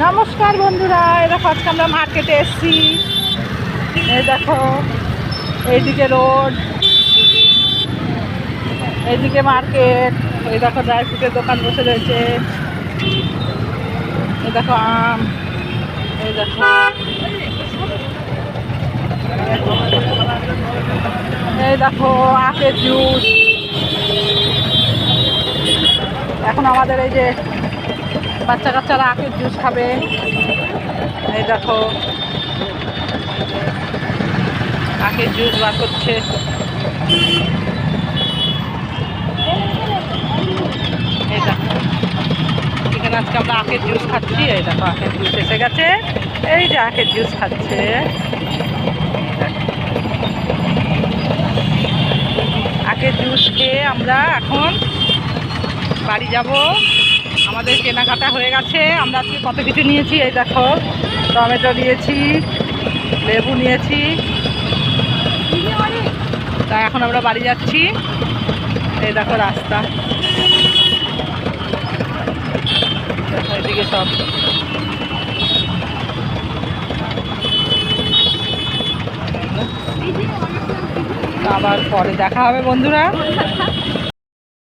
নমস্কার বন্ধুরা, এই দেখো আজকে আমরা মার্কেটে এসেছি। এই দেখো এইদিকে রোড, এইদিকে মার্কেট। এই দেখো ড্রাই ফ্রুটের দোকান বসে রয়েছে। এই দেখো আম, এই দেখো এই দেখো আপেল জুস। এখন আমাদের এই যে বাচ্চা কাচ্চারা আপেল জুস খাবে। এই দেখো আখের জুস বার করছে। এই দেখো এখানে আজকে আমরা আখের জুস খাচ্ছি। এই দেখো আখের জুস এসে গেছে। এই যে আখের জুস খাচ্ছে। আখের জুস খেয়ে আমরা এখন বাড়ি যাব। আমাদের কেনাকাটা হয়ে গেছে। আমরা আজকে কত কিছু নিয়েছি। এই দেখো টমেটো নিয়েছি, লেবু নিয়েছি। তা এখন আমরা বাড়ি যাচ্ছি। এই দেখো রাস্তা, এদিকে সব আবার পরে দেখা হবে বন্ধুরা।